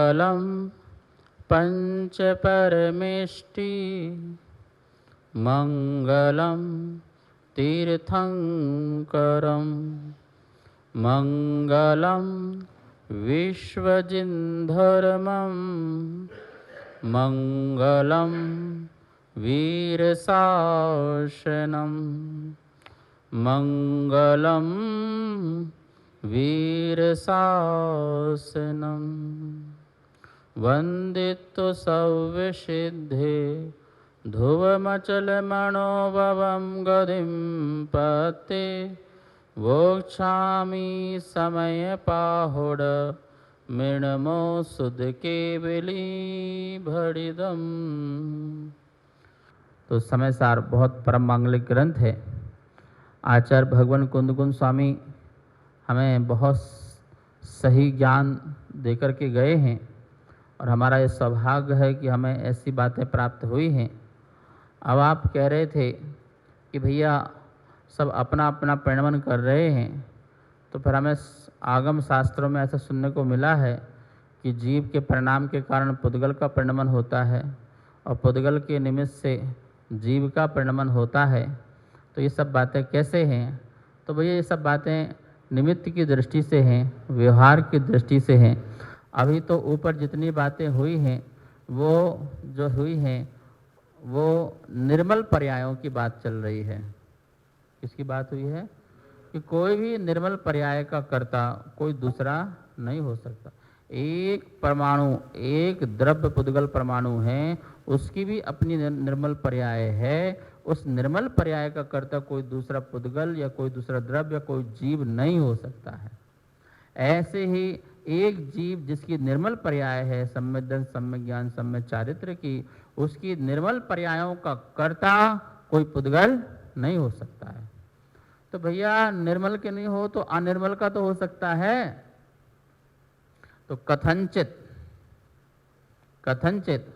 मङ्गलं पञ्चपरमेष्टि मङ्गलं तीर्थङ्करं मङ्गलं विश्वजिन्धर्मं मङ्गलं वीरशासनं मङ्गलं वीरशासनं वन्दितो सव्यसिद्धे ध्रुवमचलमणोभवं गतिं पते वोक्षामि समयपाहुड मृण्मो सुधकेवली भरिदम। तो समय सार बहुत परम मांगलिक ग्रंथ है। आचार्य भगवान कुंदकुंद स्वामी हमें बहुत सही ज्ञान देकर के गए हैं और हमारा ये सौभाग्य है कि हमें ऐसी बातें प्राप्त हुई हैं। अब आप कह रहे थे कि भैया सब अपना अपना परिणमन कर रहे हैं, तो फिर हमें आगम शास्त्रों में ऐसा सुनने को मिला है कि जीव के परिणाम के कारण पुद्गल का परिणमन होता है और पुद्गल के निमित्त से जीव का परिणमन होता है। तो ये सब बातें कैसे हैं? तो भैया ये सब बातें निमित्त की दृष्टि से हैं, व्यवहार की दृष्टि से हैं। अभी तो ऊपर जितनी बातें हुई हैं वो जो हुई हैं वो निर्मल पर्यायों की बात चल रही है। किसकी बात हुई है? कि कोई भी निर्मल पर्याय का कर्ता कोई दूसरा नहीं हो सकता। एक परमाणु, एक द्रव्य पुद्गल परमाणु है, उसकी भी अपनी निर्मल पर्याय है। उस निर्मल पर्याय का कर्ता कोई दूसरा पुद्गल या कोई दूसरा द्रव्य या कोई जीव नहीं हो सकता है। ऐसे ही एक जीव जिसकी निर्मल पर्याय है सम्यक दर्शन, सम्यक ज्ञान, सम्यक चारित्र की, उसकी निर्मल पर्यायों का कर्ता कोई पुद्गल नहीं हो सकता है। तो भैया निर्मल के नहीं हो तो अनिर्मल का तो हो सकता है। तो कथनचित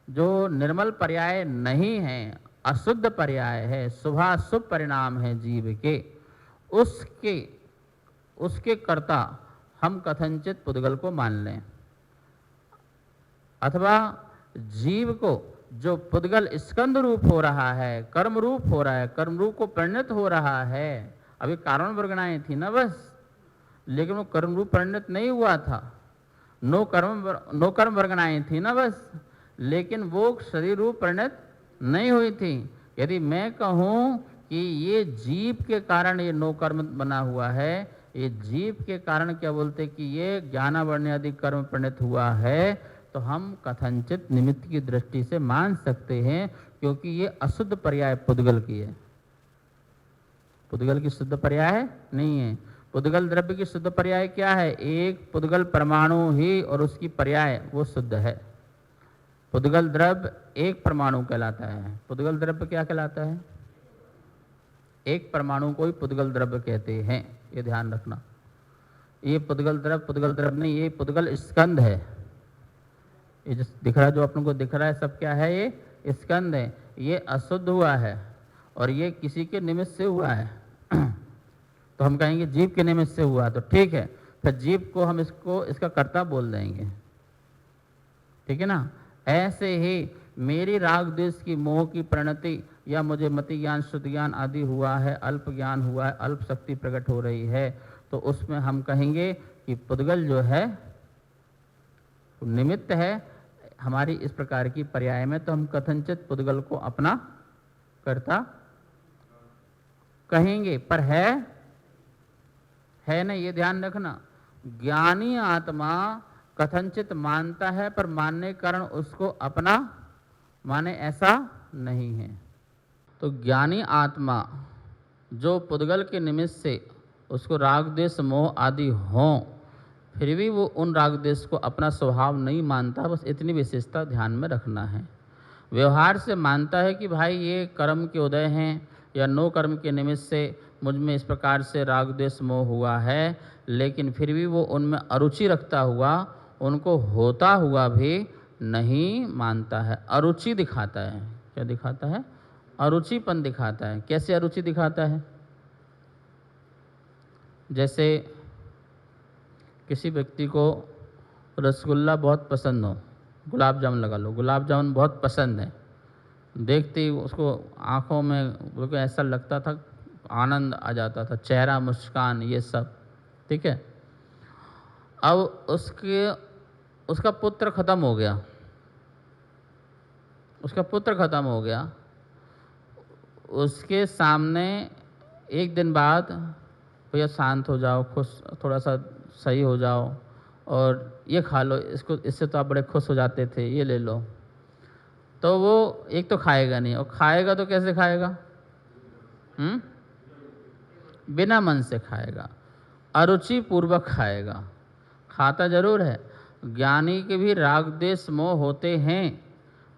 जो निर्मल पर्याय नहीं है, अशुद्ध पर्याय है, शुभाशुभ परिणाम है जीव के, उसके कर्ता हम कथनचित पुद्गल को मान लें, अथवा जीव को जो पुद्गल स्कंद रूप हो रहा है, कर्म रूप हो रहा है, कर्म रूप को परिणत हो रहा है। अभी कारण वर्गणाएं थी ना बस, लेकिन वो कर्म रूप परिणत नहीं हुआ था। नो कर्म वर्गणाएं थी ना बस, लेकिन वो शरीर रूप परिणत नहीं हुई थी। यदि मैं कहूँ कि ये जीव के कारण ये नो कर्म बना हुआ है, ये जीव के कारण क्या बोलते कि ये ज्ञानावर्ण आदि कर्म परिणत हुआ है, तो हम कथनचित निमित्त की दृष्टि से मान सकते हैं, क्योंकि ये अशुद्ध पर्याय पुद्गल की है। पुद्गल की शुद्ध पर्याय नहीं है। पुद्गल द्रव्य की शुद्ध पर्याय क्या है? एक पुद्गल परमाणु ही और उसकी पर्याय वो शुद्ध है। पुद्गल द्रव्य एक परमाणु कहलाता है। पुद्गल द्रव्य क्या कहलाता है? एक परमाणु को ही पुद्गल द्रव्य कहते हैं, ये ध्यान रखना। ये पुद्गल द्रव्य नहीं, ये पुद्गल स्कंद है। ये जो दिख रहा है, जो अपन को दिख रहा है, सब क्या है? ये स्कंद है। ये अशुद्ध हुआ है और ये किसी के निमित्त से हुआ है। तो हम कहेंगे जीव के निमित्त से हुआ, तो ठीक है, फिर जीव को हम इसका कर्ता बोल देंगे, ठीक है ना। ऐसे ही मेरी राग द्वेष की मोह की प्रणति या मुझे मति ज्ञान, शुद्ध ज्ञान आदि हुआ है, अल्प ज्ञान हुआ है, अल्प शक्ति प्रकट हो रही है, तो उसमें हम कहेंगे कि पुद्गल जो है निमित्त है हमारी इस प्रकार की पर्याय में, तो हम कथनचित पुद्गल को अपना कर्ता कहेंगे। पर है ना, ये ध्यान रखना। ज्ञानी आत्मा कथनचित मानता है, पर मानने के कारण उसको अपना माने ऐसा नहीं है। तो ज्ञानी आत्मा जो पुद्गल के निमित्त से उसको राग द्वेष मोह आदि हों, फिर भी वो उन राग द्वेष को अपना स्वभाव नहीं मानता। बस इतनी विशेषता ध्यान में रखना है। व्यवहार से मानता है कि भाई ये कर्म के उदय हैं या नो कर्म के निमित्त से मुझ में इस प्रकार से राग द्वेष मोह हुआ है, लेकिन फिर भी वो उनमें अरुचि रखता हुआ उनको होता हुआ भी नहीं मानता है। अरुचि दिखाता है। क्या दिखाता है? अरुचिपन दिखाता है। कैसे अरुचि दिखाता है? जैसे किसी व्यक्ति को रसगुल्ला बहुत पसंद हो, गुलाब जामुन लगा लो, गुलाब जामुन बहुत पसंद है, देखते ही उसको आँखों में बिल्कुल ऐसा लगता था, आनंद आ जाता था, चेहरा मुस्कान ये सब, ठीक है। अब उसका पुत्र ख़त्म हो गया, उसका पुत्र ख़त्म हो गया। उसके सामने एक दिन बाद, भैया शांत हो जाओ, खुश थोड़ा सा सही हो जाओ और ये खा लो, इससे तो आप बड़े खुश हो जाते थे, ये ले लो। तो वो एक तो खाएगा नहीं, और खाएगा तो कैसे खाएगा? बिना मन से खाएगा, अरुचि पूर्वक खाएगा। खाता जरूर है, ज्ञानी के भी राग देश मोह होते हैं,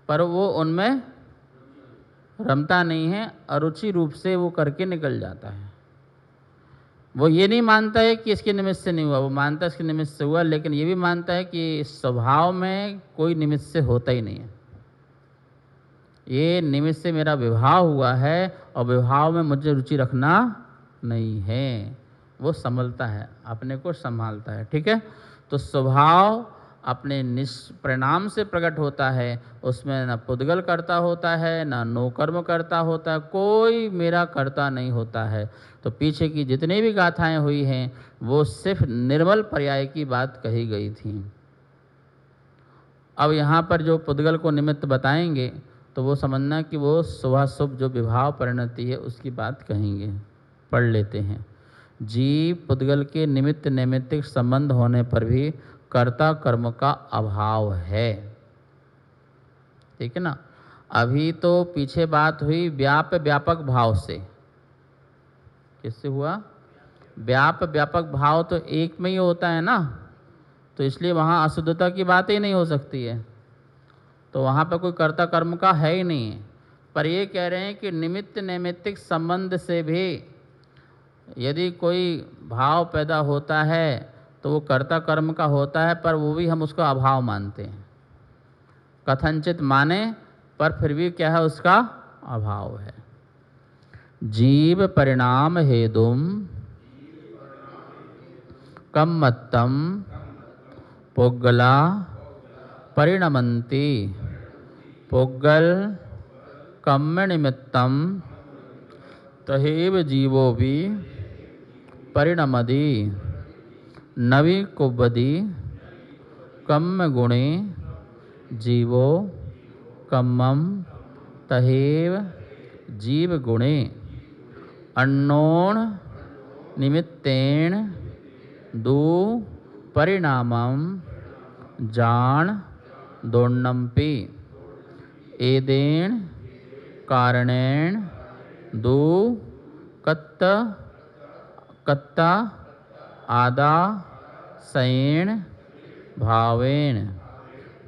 पर वो उनमें रमता नहीं है, अरुचि रूप से वो करके निकल जाता है। वो ये नहीं मानता है कि इसके निमित्त से नहीं हुआ, वो मानता है इसके निमित्त से हुआ, लेकिन ये भी मानता है कि स्वभाव में कोई निमित्त से होता ही नहीं है, ये निमित्त से मेरा विवाह हुआ है और विवाह में मुझे रुचि रखना नहीं है। वो संभलता है, अपने को संभालता है, ठीक है। तो स्वभाव अपने निष्परिणाम से प्रकट होता है, उसमें न पुद्गल करता होता है, न नोकर्म करता होता है, कोई मेरा करता नहीं होता है। तो पीछे की जितनी भी गाथाएं हुई हैं वो सिर्फ निर्मल पर्याय की बात कही गई थी। अब यहाँ पर जो पुद्गल को निमित्त बताएंगे तो वो समझना कि वो शुभाशुभ जो विभाव परिणति है उसकी बात कहेंगे। पढ़ लेते हैं। जीव पुद्गल के निमित्त नैमित्तिक संबंध होने पर भी कर्ता कर्म का अभाव है, ठीक है ना। अभी तो पीछे बात हुई व्यापक भाव से, किससे हुआ? व्यापक भाव तो एक में ही होता है ना, तो इसलिए वहाँ अशुद्धता की बात ही नहीं हो सकती है, तो वहाँ पर कोई कर्ता कर्म का है ही नहीं है। पर ये कह रहे हैं कि निमित्त नैमित्तिक संबंध से भी यदि कोई भाव पैदा होता है तो वो कर्ता कर्म का होता है, पर वो भी हम उसका अभाव मानते हैं, कथनचित माने पर फिर भी क्या है, उसका अभाव है। जीव परिणाम हेतुम कम मत्तम पुग्गला परिणमन्ति, पुग्गल कम्म निमित्तम तहेव जीवो भी परिणमति, नवि कुब्बदी कम्म गुणे जीवो कम्मम तहेव जीव गुणे, अन्नोन निमित्तेन दु परिणामम जान दोन्नम्पि, एदेन कारणेन दु कत्ता आदा सयेण भावेन,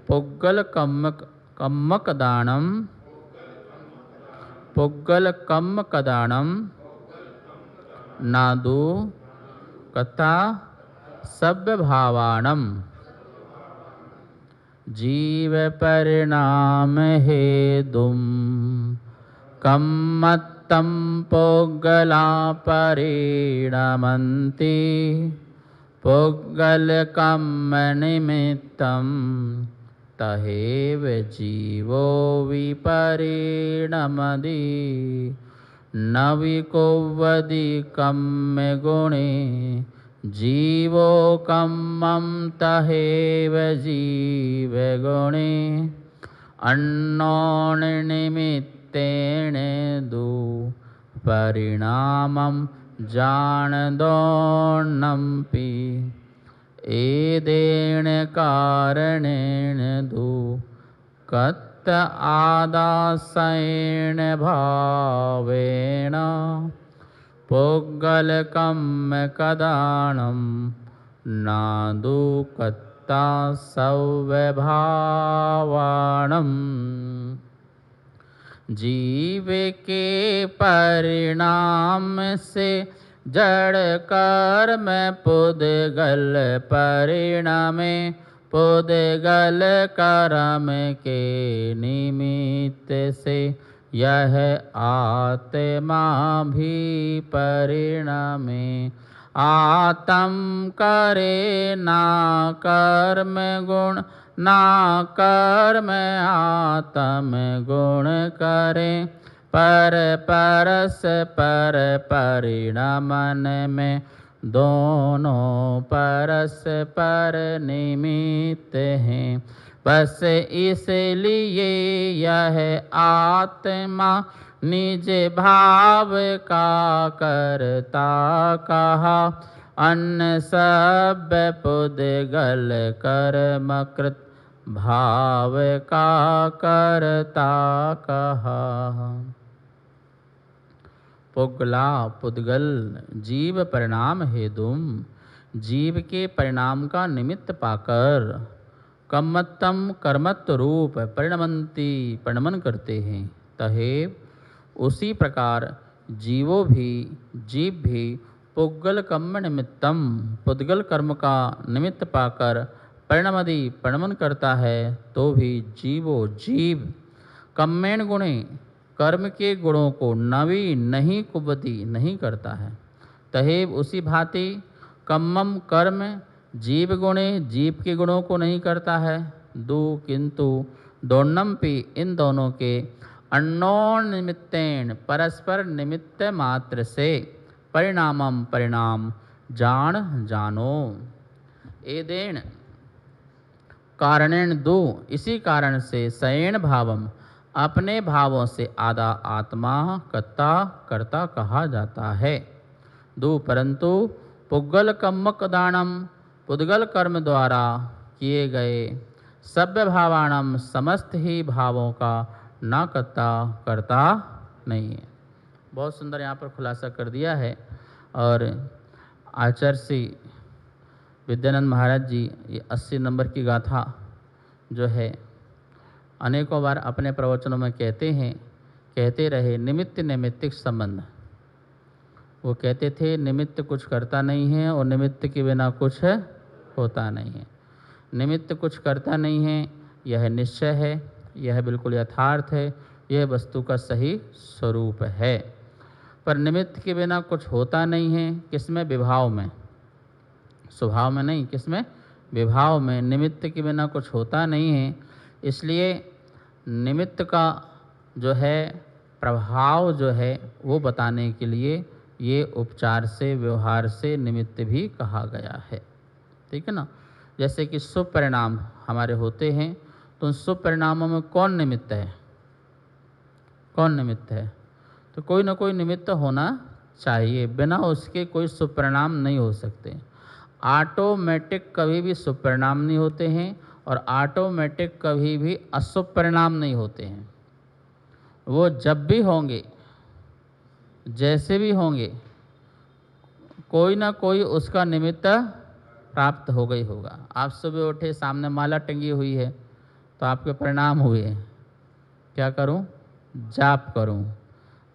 पुग्गल कम्मक दानम नादु कथा सभ्य भावाणम। जीव परिणाम हेतुम कम्मत्तम पुग्गला परिणमन्ति, पुग्गल कम्म निमित्तम तहेव जीवो विपरिणमति, नवि कुव्वदी कम्म गुणे जीवो कम्मं तहेव जीव गुणे, अन्नोन निमित्तेन दु परिणामं जानदोन्नम्पि, एदेन कारणेन दु कत्त आदासेन भावेन, पुग्गल कम्म कदानं नादु कत्ता सव्यभावाणम्। जीव के परिणाम से जड़ कर्म पुद्गल परिणमे, पुद्गल कर्म के निमित्त से यह आत्मा भी परिणमे, आत्म करे ना कर्म गुण, ना कर्म आत्म गुण करे। पर परस पर परिणमन में, दोनों परस पर निमित्त हैं। बस इसलिए यह आत्मा निज भाव का करता कहा, अन्य सब पुद्गल कर्मकृत भाव का करता कहा। पुद्गला पुद्गल जीव परिणाम हेतुम, जीव के परिणाम का निमित्त पाकर कम्मत्तम कर्मत्व रूप परिणमंती परिणमन करते हैं। तहेव उसी प्रकार जीवो भी जीव भी पुद्गल कर्म निमित्तम पुद्गल कर्म का निमित्त पाकर परिणमदि परिणमन करता है। तो भी जीवो जीव कर्मेण गुणे कर्म के गुणों को नवी नहीं कुबती नहीं करता है। तहेव उसी भांति कम्मम कर्म जीव गुणे जीव के गुणों को नहीं करता है। दो किंतु दोनम पी इन दोनों के अन्योन निमित्तेन परस्पर निमित्त मात्र से परिणामम परिणाम जान जानो। एदेन कारणेन दो इसी कारण से सयेण भावम अपने भावों से आधा आत्मा कर्ता कर्ता कहा जाता है। दो परंतु पुद्गल कर्मक दानम पुद्गल कर्म द्वारा किए गए सभ्य भावाणम समस्त ही भावों का न कर्ता करता नहीं है। बहुत सुंदर यहाँ पर खुलासा कर दिया है। और आचार्य श्री विद्यानंद महाराज जी ये 80 नंबर की गाथा जो है अनेकों बार अपने प्रवचनों में कहते रहे निमित्त नैमित्तिक संबंध। वो कहते थे निमित्त कुछ करता नहीं है और निमित्त के बिना कुछ होता नहीं है। निमित्त कुछ करता नहीं है यह निश्चय है, यह बिल्कुल यथार्थ है, यह वस्तु का सही स्वरूप है। पर निमित्त के बिना कुछ होता नहीं है। किसमें? विभाव में, स्वभाव में नहीं, किसमें? विभाव में। निमित्त के बिना कुछ होता नहीं है। इसलिए निमित्त का जो है प्रभाव जो है वो बताने के लिए ये उपचार से व्यवहार से निमित्त भी कहा गया है। ठीक है ना। जैसे कि शुभ परिणाम हमारे होते हैं तो उन शुभ परिणामों में कौन निमित्त है? कौन निमित्त है? तो कोई ना कोई निमित्त होना चाहिए, बिना उसके कोई शुभ परिणाम नहीं हो सकते। ऑटोमेटिक कभी भी शुभ परिणाम नहीं होते हैं और ऑटोमेटिक कभी भी अशुभ परिणाम नहीं होते हैं। वो जब भी होंगे, जैसे भी होंगे, कोई ना कोई उसका निमित्त प्राप्त हो गई होगा। आप सुबह उठे, सामने माला टंगी हुई है तो आपके परिणाम हुए, क्या करूं? जाप करूं।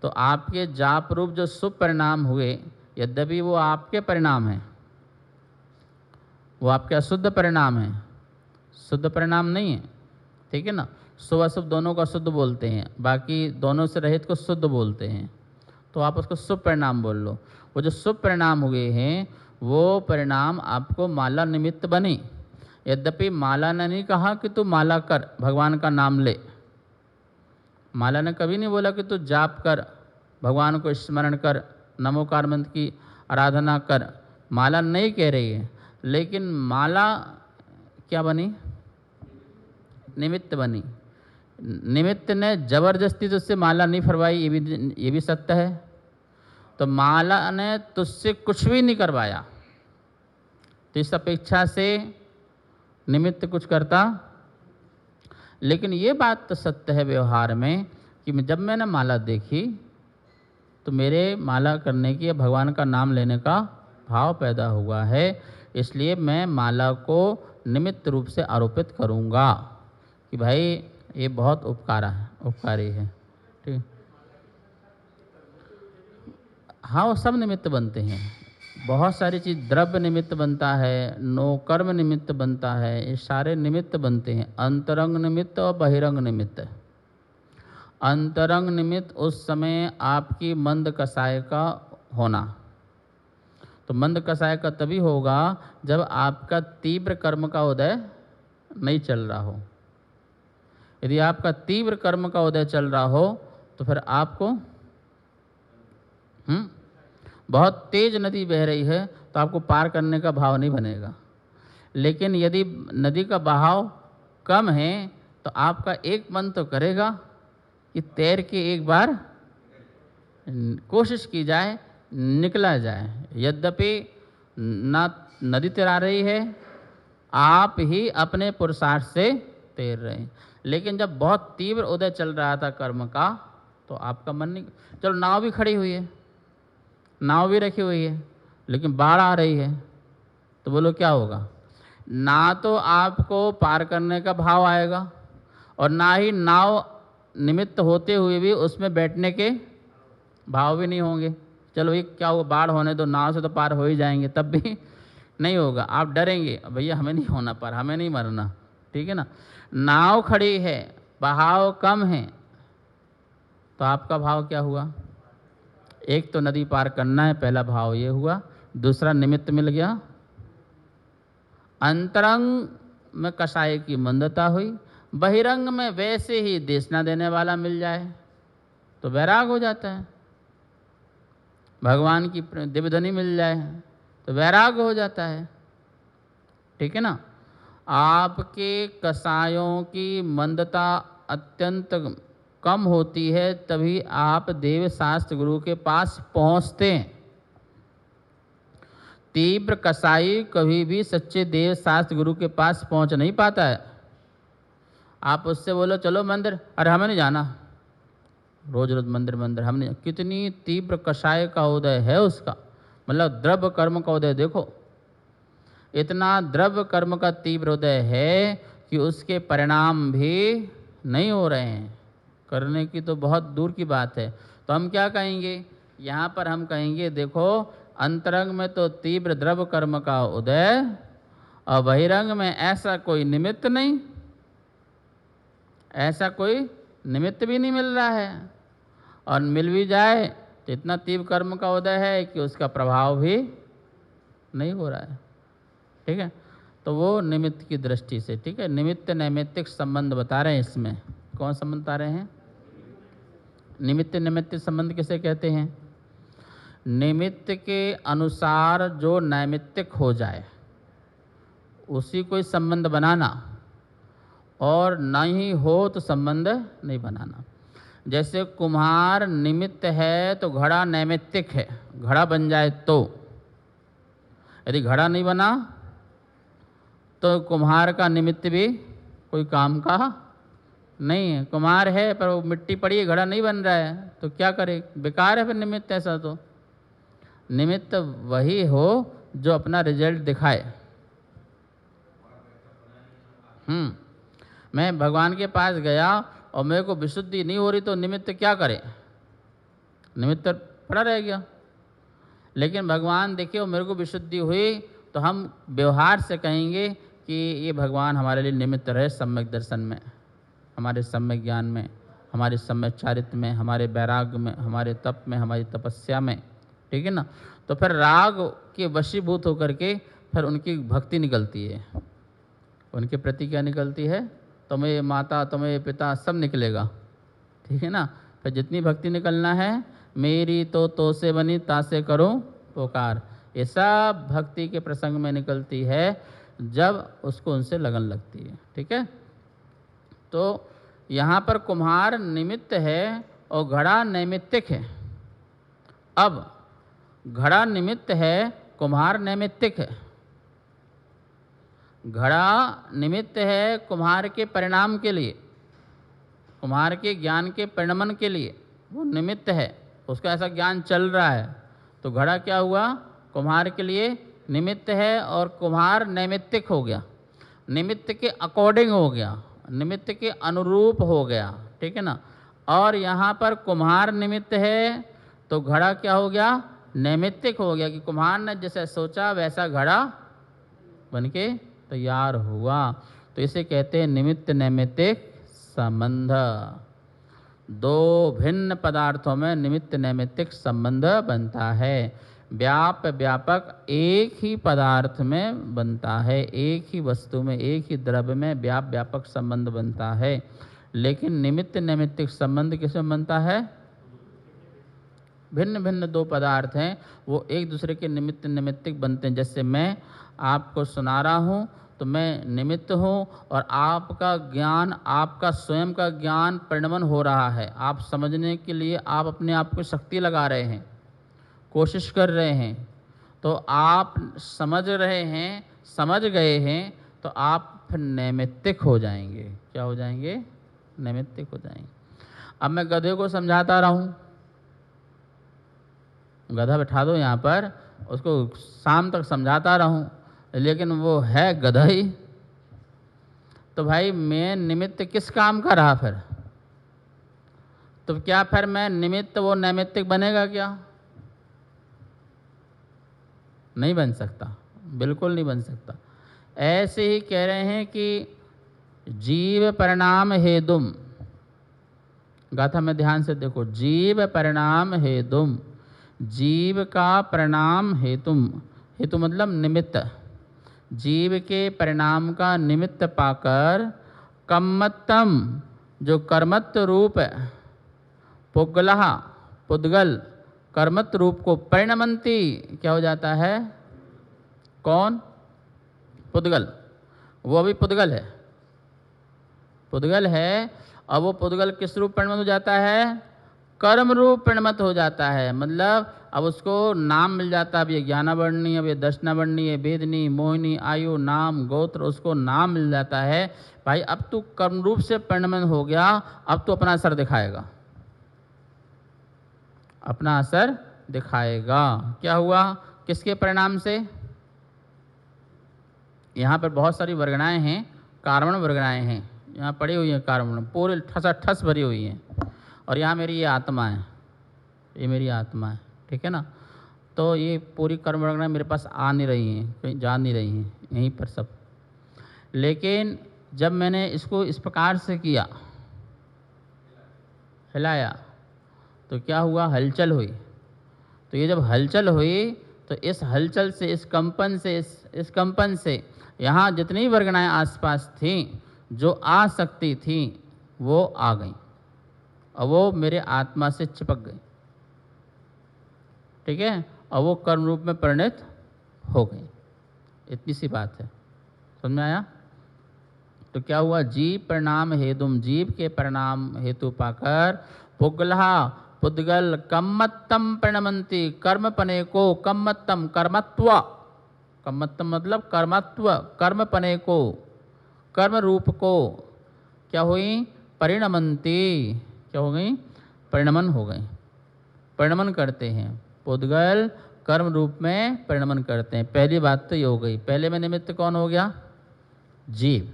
तो आपके जाप रूप जो शुभ परिणाम हुए, यद्यपि वो आपके परिणाम हैं, वो आपके अशुद्ध परिणाम हैं, शुद्ध परिणाम नहीं है। ठीक है ना। शुभ अशुभ दोनों का शुद्ध बोलते हैं, बाकी दोनों से रहित को शुद्ध बोलते हैं। तो आप उसको शुभ परिणाम बोल लो। वो जो शुभ परिणाम हुए हैं वो परिणाम आपको माला निमित्त बने। यद्यपि माला ने नहीं कहा कि तू माला कर, भगवान का नाम ले। माला ने कभी नहीं बोला कि तू जाप कर, भगवान को स्मरण कर, नमोकार मंत्र की आराधना कर। माला नहीं कह रही है, लेकिन माला क्या बनी? निमित्त बनी। निमित्त ने जबरदस्ती तुझसे माला नहीं फरवाई, ये भी सत्य है। तो माला ने तुझसे कुछ भी नहीं करवाया, तो इस अपेक्षा से निमित्त कुछ करता। लेकिन ये बात तो सत्य है व्यवहार में कि जब मैंने माला देखी तो मेरे माला करने की, भगवान का नाम लेने का भाव पैदा हुआ है। इसलिए मैं माला को निमित्त रूप से आरोपित करूँगा कि भाई ये बहुत उपकारी है। ठीक। हाँ, वो सब निमित्त बनते हैं। बहुत सारी चीज़, द्रव्य निमित्त बनता है, कर्म निमित्त बनता है, ये सारे निमित्त बनते हैं। अंतरंग निमित्त और बहिरंग निमित्त। अंतरंग निमित्त उस समय आपकी मंद कसाय का होना, तो मंद कषाय का तभी होगा जब आपका तीव्र कर्म का उदय नहीं चल रहा हो। यदि आपका तीव्र कर्म का उदय चल रहा हो तो फिर आपको बहुत तेज नदी बह रही है तो आपको पार करने का भाव नहीं बनेगा। लेकिन यदि नदी का बहाव कम है तो आपका एक मन तो करेगा कि तैर के एक बार कोशिश की जाए, निकला जाए। यद्यपि ना नदी तैरा रही है, आप ही अपने पुरुषार्थ से तैर रहे हैं। लेकिन जब बहुत तीव्र उदय चल रहा था कर्म का तो आपका मन नहीं। चलो नाव भी खड़ी हुई है, नाव भी रखी हुई है, लेकिन बाढ़ आ रही है तो बोलो क्या होगा? ना तो आपको पार करने का भाव आएगा और ना ही नाव निमित्त होते हुए भी उसमें बैठने के भाव भी नहीं होंगे। चलो ये क्या होगा, बाढ़ होने दो, नाव से तो पार हो ही जाएंगे, तब भी नहीं होगा। आप डरेंगे, भैया हमें नहीं होना पार, हमें नहीं मरना, ठीक है ना। नाव खड़ी है, बहाव कम है, तो आपका भाव क्या हुआ? एक तो नदी पार करना है, पहला भाव ये हुआ। दूसरा निमित्त मिल गया, अंतरंग में कषाय की मंदता हुई, बहिरंग में वैसे ही देशना देने वाला मिल जाए तो वैराग हो जाता है। भगवान की दिव्यध्वनि मिल जाए तो वैराग हो जाता है, ठीक है ना। आपके कषायों की मंदता अत्यंत कम होती है तभी आप देव शास्त्र गुरु के पास पहुंचते हैं। तीव्र कसाई कभी भी सच्चे देव शास्त्र गुरु के पास पहुंच नहीं पाता है। आप उससे बोलो चलो मंदिर, अरे हमें नहीं जाना, रोज रोज मंदिर मंदिर हम नहीं। कितनी तीव्र कषाय का उदय है उसका, मतलब द्रव्य कर्म का उदय देखो, इतना द्रव्य कर्म का तीव्र उदय है कि उसके परिणाम भी नहीं हो रहे हैं, करने की तो बहुत दूर की बात है। तो हम क्या कहेंगे यहाँ पर? हम कहेंगे देखो, अंतरंग में तो तीव्र द्रव्य कर्म का उदय और बहिरंग में ऐसा कोई निमित्त नहीं, ऐसा कोई निमित्त भी नहीं मिल रहा है, और मिल भी जाए तो इतना तीव्र कर्म का उदय है कि उसका प्रभाव भी नहीं हो रहा है, ठीक है। तो वो निमित्त की दृष्टि से, ठीक है, निमित्त नैमित्तिक संबंध बता रहे हैं। इसमें कौन संबंध बता रहे हैं? निमित्त नैमित्तिक संबंध किसे कहते हैं? निमित्त के अनुसार जो नैमित्तिक हो जाए उसी कोई संबंध बनाना, और नहीं हो तो संबंध नहीं बनाना। जैसे कुम्हार निमित्त है तो घड़ा नैमित्तिक है, घड़ा बन जाए तो। यदि घड़ा नहीं बना तो कुम्हार का निमित्त भी कोई काम का नहीं है। कुम्हार है पर वो मिट्टी पड़ी है, घड़ा नहीं बन रहा है, तो क्या करे? बेकार है फिर निमित्त। ऐसा तो निमित्त वही हो जो अपना रिजल्ट दिखाए। मैं भगवान के पास गया और मेरे को विशुद्धि नहीं हो रही तो निमित्त क्या करे? निमित्त पड़ा रह गया। लेकिन भगवान देखिए मेरे को विशुद्धि हुई तो हम व्यवहार से कहेंगे कि ये भगवान हमारे लिए निमित्त रहे, सम्यक दर्शन में, हमारे सम्यक ज्ञान में, हमारे सम्यक चारित्र में, हमारे वैराग्य में, हमारे तप में, हमारी तपस्या में, ठीक है ना। तो फिर राग के वशीभूत होकर के फिर उनकी भक्ति निकलती है। उनके प्रति क्या निकलती है? तुम्हें माता, तुम्हें पिता, सब निकलेगा, ठीक है ना। फिर जितनी भक्ति निकलना है, मेरी तो से बनी तासे करूं पुकार, ये सब भक्ति के प्रसंग में निकलती है जब उसको उनसे लगन लगती है, ठीक है। तो यहाँ पर कुम्हार निमित्त है और घड़ा नैमित्तिक है। अब घड़ा निमित्त है, कुम्हार नैमित्तिक है। घड़ा निमित्त है कुम्हार के परिणाम के लिए, कुम्हार के ज्ञान के परिणमन के लिए वो निमित्त है, उसका ऐसा ज्ञान चल रहा है। तो घड़ा क्या हुआ? कुम्हार के लिए निमित्त है और कुम्हार नैमित्तिक हो गया, निमित्त के अकॉर्डिंग हो गया, निमित्त के अनुरूप हो गया, ठीक है ना। और यहाँ पर कुम्हार निमित्त है तो घड़ा क्या हो गया? नैमित्तिक हो गया, कि कुम्हार ने जैसे सोचा वैसा घड़ा बनके तैयार हुआ। तो इसे कहते हैं निमित्त नैमित्तिक संबंध। दो भिन्न पदार्थों में निमित्त नैमित्तिक संबंध बनता है। व्याप व्यापक एक ही पदार्थ में बनता है, एक ही वस्तु में, एक ही द्रव्य में व्याप व्यापक संबंध बनता है। लेकिन निमित्त नैमित्तिक संबंध किसमें बनता है? भिन्न भिन्न दो पदार्थ हैं, वो एक दूसरे के निमित्त नैमित्तिक बनते हैं। जैसे मैं आपको सुना रहा हूँ तो मैं निमित्त हूँ, और आपका ज्ञान, आपका स्वयं का ज्ञान परिणमन हो रहा है। आप समझने के लिए आप अपने आप को शक्ति लगा रहे हैं, कोशिश कर रहे हैं, तो आप समझ रहे हैं, समझ गए हैं, तो आप फिर नैमित्तिक हो जाएंगे। क्या हो जाएंगे? नैमित्तिक हो जाएंगे। अब मैं गधे को समझाता रहा हूँ, गधा बैठा दो यहाँ पर, उसको शाम तक समझाता रहूं, लेकिन वो है गधा ही, तो भाई मैं निमित्त किस काम का रहा फिर? तो क्या फिर मैं निमित्त वो नैमित्तिक बनेगा क्या? नहीं बन सकता, बिल्कुल नहीं बन सकता। ऐसे ही कह रहे हैं कि जीव परिणाम हेतुम, गाथा में ध्यान से देखो, जीव परिणाम हेतुम, जीव का परिणाम हेतुम, हेतु मतलब निमित्त, जीव के परिणाम का निमित्त पाकर कम्मत्तम, जो कर्मत्व रूप पुद्गलः, पुद्गल कर्मत्व रूप को परिणमंती, क्या हो जाता है? कौन? पुद्गल। वो भी पुद्गल है, पुद्गल है। अब वो पुद्गल किस रूप परिणमत हो जाता है? कर्म रूप परिणमत हो जाता है। मतलब अब उसको नाम मिल जाता है, अब ये ज्ञानावर्णी, अब ये दर्शनावर्णी, ये वेदनी, मोहिनी, आयु, नाम, गोत्र, उसको नाम मिल जाता है। भाई अब तू कर्म रूप से परिणमन हो गया, अब तू अपना असर दिखाएगा, अपना असर दिखाएगा। क्या हुआ? किसके परिणाम से? यहाँ पर बहुत सारी वर्गणाएं हैं, कारण वर्गणाएं हैं, यहाँ पड़ी हुई हैं कारण, पूरे ठस भरी हुई हैं। और यहाँ मेरी ये आत्मा है, ये मेरी आत्मा है, ठीक है ना। तो ये पूरी कर्म वर्गणाएं मेरे पास आ नहीं रही हैं, कहीं जा नहीं रही हैं, यहीं पर सब। लेकिन जब मैंने इसको इस प्रकार से किया, हिलाया, तो क्या हुआ? हलचल हुई। तो ये जब हलचल हुई, तो इस हलचल से, इस कंपन से, इस कंपन से यहाँ जितनी वर्गणाएं आसपास थीं, जो आ सकती थीं, वो आ गईं, और वो मेरे आत्मा से चिपक गई, ठीक है, और वो कर्म रूप में परिणत हो गई। इतनी सी बात है, समझ में आया? तो क्या हुआ? जीव परिणाम हेतुम, जीव के परिणाम हेतु पाकर पुद्गलः, पुद्गल कम्मत्तम परिणमंती, कर्म पने को, कम्मत्तम कर्मत्व, कम्मत्तम मतलब कर्मत्व, कर्म पने को, कर्म रूप को, क्या हुई? परिणमंती, क्या हो गई? परिणमन हो गई, परिणमन करते हैं। पुद्गल कर्म रूप में परिणमन करते हैं। पहली बात तो ये हो गई। पहले में निमित्त कौन हो गया? जीव।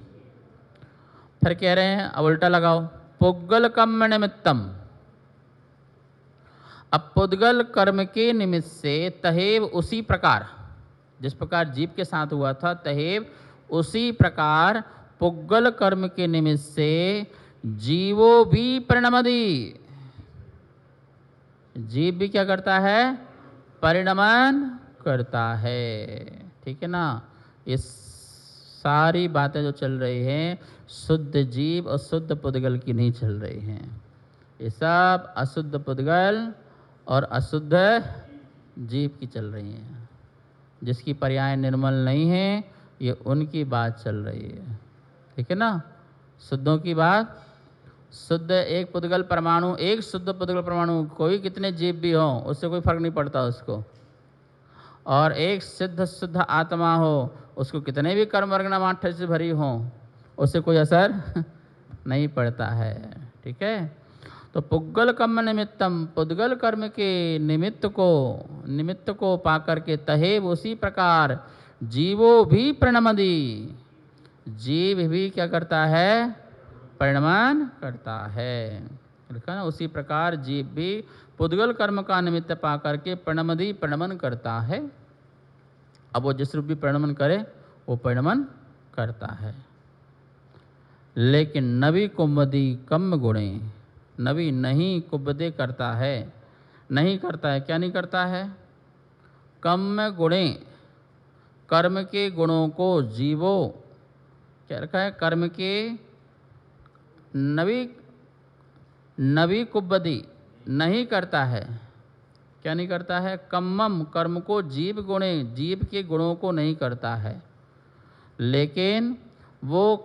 फिर कह रहे हैं, अब उल्टा लगाओ, पुद्गल कर्म निमित्तम। अब पुद्गल कर्म के निमित्त से तहेव उसी प्रकार, जिस प्रकार जीव के साथ हुआ था, तहेव उसी प्रकार पुद्गल कर्म के निमित्त से जीवो भी परिणमति, जीव भी क्या करता है? परिणमन करता है, ठीक है ना। ये सारी बातें जो चल रही हैं, शुद्ध जीव और शुद्ध पुद्गल की नहीं चल रही हैं। ये सब अशुद्ध पुद्गल और अशुद्ध जीव की चल रही हैं। जिसकी पर्याय निर्मल नहीं है, ये उनकी बात चल रही है, ठीक है ना। शुद्धों की बात, शुद्ध एक पुद्गल परमाणु, एक शुद्ध पुद्गल परमाणु, कोई कितने जीव भी हो, उससे कोई फर्क नहीं पड़ता उसको। और एक सिद्ध शुद्ध आत्मा हो, उसको कितने भी कर्म वर्गना माठ्य से भरी हो, उससे कोई असर नहीं पड़ता है, ठीक है। तो पुद्गल कर्म निमित्तम, पुद्गल कर्म के निमित्त को पाकर के तहेव उसी प्रकार जीवो भी परिणमति, जीव भी क्या करता है? परिणमन करता है, लिखा ना। उसी प्रकार जीव भी पुद्गल कर्म का निमित्त पाकर के परिणमति, परिणमन करता है। अब वो जिस रूप भी परिणमन करे, वो परिणमन करता है। लेकिन नवी कुम्भदी कम गुणे, नवी नहीं कुब्बदे करता है, नहीं करता है। क्या नहीं करता है? कम गुणे, कर्म के गुणों को जीवो, क्या रखा है, कर्म के नवी कुब्बदी नहीं करता है। क्या नहीं करता है? कम्मम, कर्म को जीव गुणे, जीव के गुणों को नहीं करता है, लेकिन वो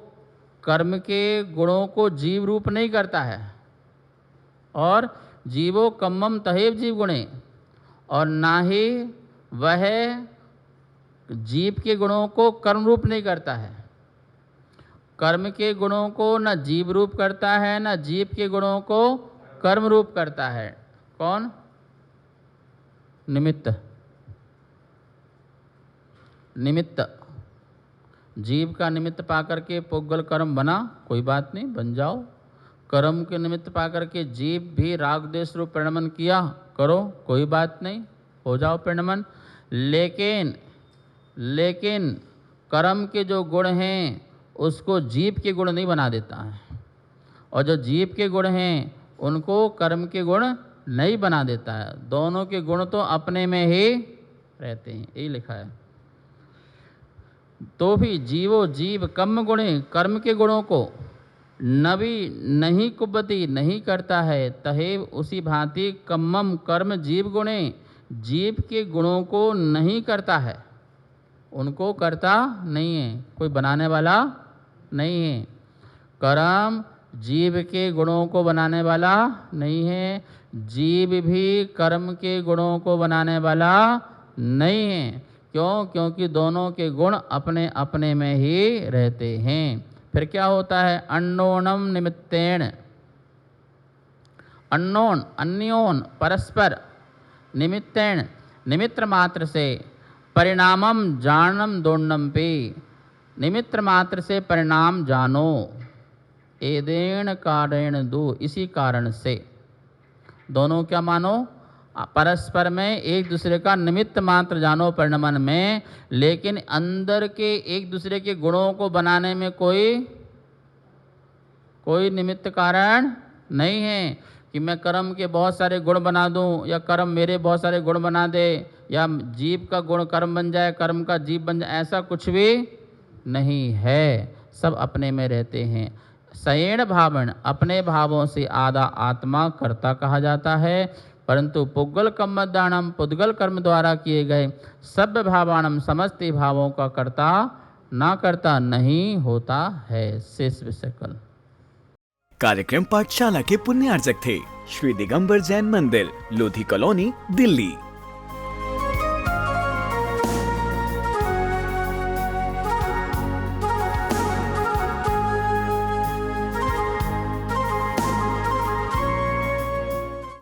कर्म के गुणों को जीव रूप नहीं करता है। और जीवो कम्मम तहेव जीव गुणे, और ना ही वह जीव के गुणों को कर्म रूप नहीं करता है। कर्म के गुणों को न जीव रूप करता है, न जीव के गुणों को कर्म रूप करता है। कौन? निमित्त। निमित्त, जीव का निमित्त पाकर के पुग्गल कर्म बना, कोई बात नहीं, बन जाओ। कर्म के निमित्त पाकर के जीव भी राग द्वेष रूप परिणमन किया, करो, कोई बात नहीं, हो जाओ परिणमन। लेकिन कर्म के जो गुण हैं उसको जीव के गुण नहीं बना देता है, और जो जीव के गुण हैं उनको कर्म के गुण नहीं बना देता है। दोनों के गुण तो अपने में ही रहते हैं, यही लिखा है। तो भी जीवो जीव कम गुणे, कर्म के गुणों को नवी नहीं कुब्बती नहीं करता है, तहेव उसी भांति कम्मम कर्म जीव गुणे, जीव के गुणों को नहीं करता है, उनको करता नहीं है, कोई बनाने वाला नहीं है। कर्म जीव के गुणों को बनाने वाला नहीं है, जीव भी कर्म के गुणों को बनाने वाला नहीं है। क्यों? क्योंकि दोनों के गुण अपने अपने में ही रहते हैं। फिर क्या होता है? अन्योनम निमित्तेन, अन्योन अन्योन परस्पर, निमित्तेन निमित्त मात्र से, परिणामम जानम दोन्नम पे, निमित्त मात्र से परिणाम जानो, एदेन कारेण दो, इसी कारण से। दोनों क्या मानो? परस्पर में एक दूसरे का निमित्त मात्र जानो परिणमन में, लेकिन अंदर के एक दूसरे के गुणों को बनाने में कोई निमित्त कारण नहीं है कि मैं कर्म के बहुत सारे गुण बना दूं, या कर्म मेरे बहुत सारे गुण बना दे, या जीव का गुण कर्म बन जाए, कर्म का जीव बन जाए, ऐसा कुछ भी नहीं है। सब अपने में रहते हैं। सयेण भावण, अपने भावों से आधा आत्मा कर्ता कहा जाता है, परंतु पुग्गल कर्मदानम, पुद्गल कर्म द्वारा किए गए सभ्य भावानम, समस्त भावों का कर्ता ना करता नहीं होता है। शेष विषय कल। कार्यक्रम पाठशाला के पुण्यार्जक थे श्री दिगंबर जैन मंदिर, लोधी कॉलोनी, दिल्ली।